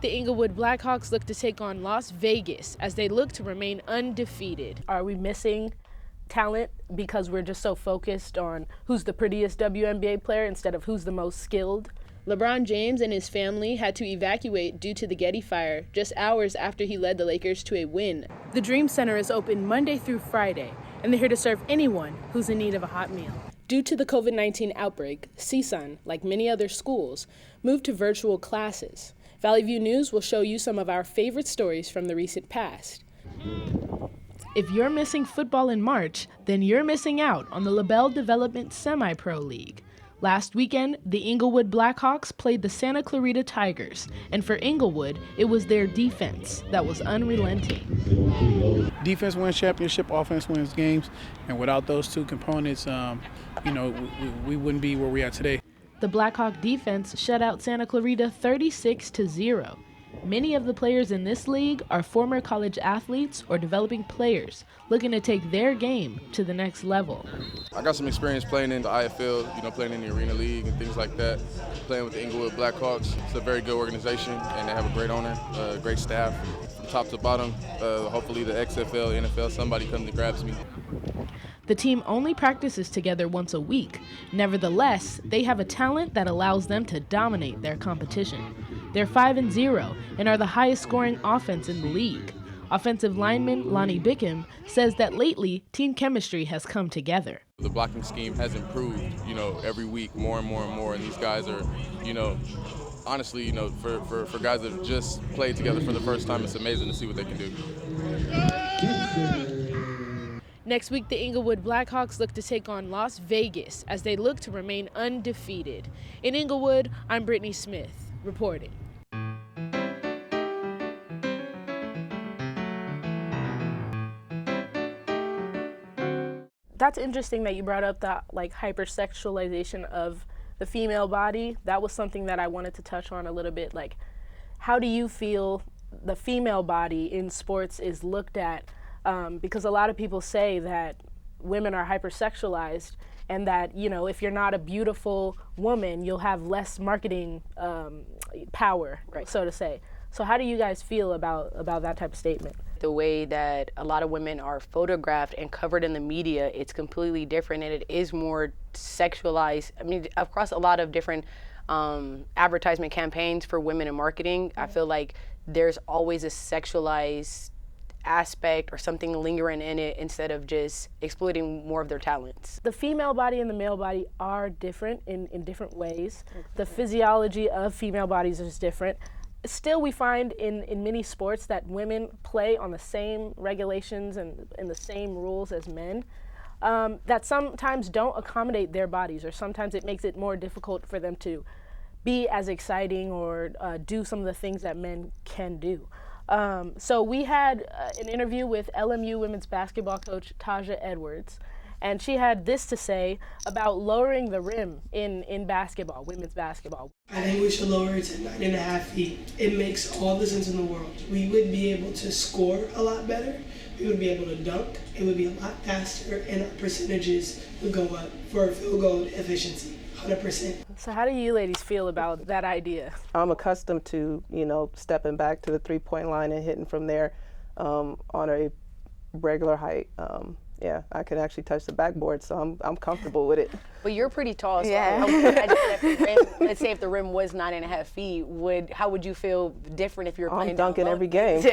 the Inglewood Blackhawks look to take on Las Vegas as they look to remain undefeated. Are we missing talent because we're just so focused on who's the prettiest WNBA player instead of who's the most skilled? LeBron James and his family had to evacuate due to the Getty fire just hours after he led the Lakers to a win. The Dream Center is open Monday through Friday, and they're here to serve anyone who's in need of a hot meal. Due to the COVID-19 outbreak, CSUN, like many other schools, moved to virtual classes. Valley View News will show you some of our favorite stories from the recent past. If you're missing football in March, then you're missing out on the LaBelle Development Semi-Pro League. Last weekend, the Inglewood Blackhawks played the Santa Clarita Tigers, and for Inglewood, it was their defense that was unrelenting. Defense wins championship, offense wins games, and without those two components, we wouldn't be where we are today. The Blackhawk defense shut out Santa Clarita 36-0. Many of the players in this league are former college athletes or developing players looking to take their game to the next level. I got some experience playing in the IFL, playing in the Arena League and things like that, playing with the Inglewood Blackhawks. It's a very good organization, and they have a great owner, great staff from top to bottom. Hopefully the XFL, NFL, somebody comes and grabs me. The team only practices together once a week. Nevertheless, they have a talent that allows them to dominate their competition. They're 5-0 and are the highest scoring offense in the league. Offensive lineman Lonnie Bickham says that lately, team chemistry has come together. The blocking scheme has improved, every week more and more and more, and these guys are, honestly, for guys that have just played together for the first time, it's amazing to see what they can do. Next week, the Inglewood Blackhawks look to take on Las Vegas as they look to remain undefeated. In Inglewood, I'm Brittany Smith, reporting. That's interesting that you brought up that hypersexualization of the female body. That was something that I wanted to touch on a little bit. How do you feel the female body in sports is looked at? Because a lot of people say that women are hypersexualized and that, if you're not a beautiful woman, you'll have less marketing power, right, so to say. So how do you guys feel about that type of statement? The way that a lot of women are photographed and covered in the media, it's completely different, and it is more sexualized. I mean, across a lot of different advertisement campaigns for women in marketing, I feel like there's always a sexualized aspect or something lingering in it instead of just exploiting more of their talents. The female body and the male body are different in different ways. The physiology of female bodies is different. Still, we find in many sports that women play on the same regulations and the same rules as men that sometimes don't accommodate their bodies, or sometimes it makes it more difficult for them to be as exciting or do some of the things that men can do. So we had an interview with LMU women's basketball coach Taja Edwards, and she had this to say about lowering the rim in basketball, women's basketball. I think we should lower it to 9.5 feet. It makes all the sense in the world. We would be able to score a lot better. We would be able to dunk. It would be a lot faster, and our percentages would go up for field goal efficiency, 100%. So how do you ladies feel about that idea? I'm accustomed to, stepping back to the three-point line and hitting from there on a regular height. I can actually touch the backboard, so I'm comfortable with it. But you're pretty tall, so yeah. Let's say if the rim was 9.5 feet, how would you feel different if you were playing? I'm dunking every game.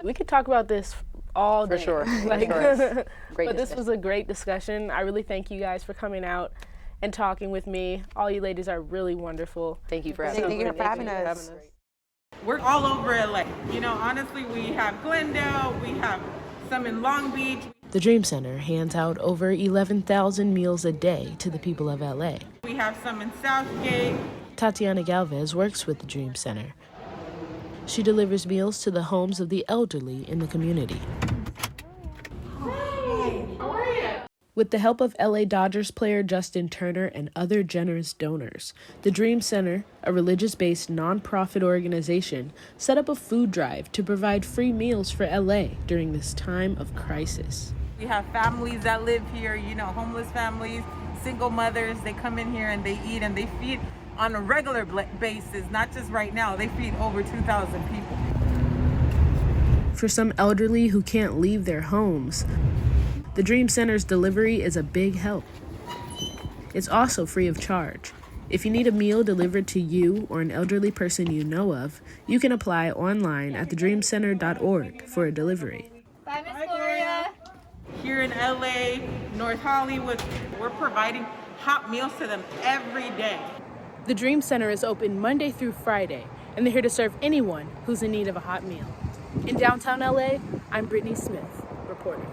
We could talk about this all day. For sure. But this was a great discussion. I really thank you guys for coming out and talking with me. All you ladies are really wonderful. Thank you for having us. Thank you for having us. We're all over LA. Honestly, we have Glendale, we have some in Long Beach. The Dream Center hands out over 11,000 meals a day to the people of LA. We have some in Southgate. Tatiana Galvez works with the Dream Center. She delivers meals to the homes of the elderly in the community. Hey, how are you? With the help of LA Dodgers player Justin Turner and other generous donors, the Dream Center, a religious-based nonprofit organization, set up a food drive to provide free meals for LA during this time of crisis. We have families that live here, homeless families, single mothers. They come in here and they eat and they feed on a regular basis, not just right now. They feed over 2,000 people. For some elderly who can't leave their homes, the Dream Center's delivery is a big help. It's also free of charge. If you need a meal delivered to you or an elderly person you know of, you can apply online at thedreamcenter.org for a delivery. Bye, Miss Gloria. Here in LA, North Hollywood, we're providing hot meals to them every day. The Dream Center is open Monday through Friday, and they're here to serve anyone who's in need of a hot meal. In downtown LA, I'm Brittany Smith, reporter.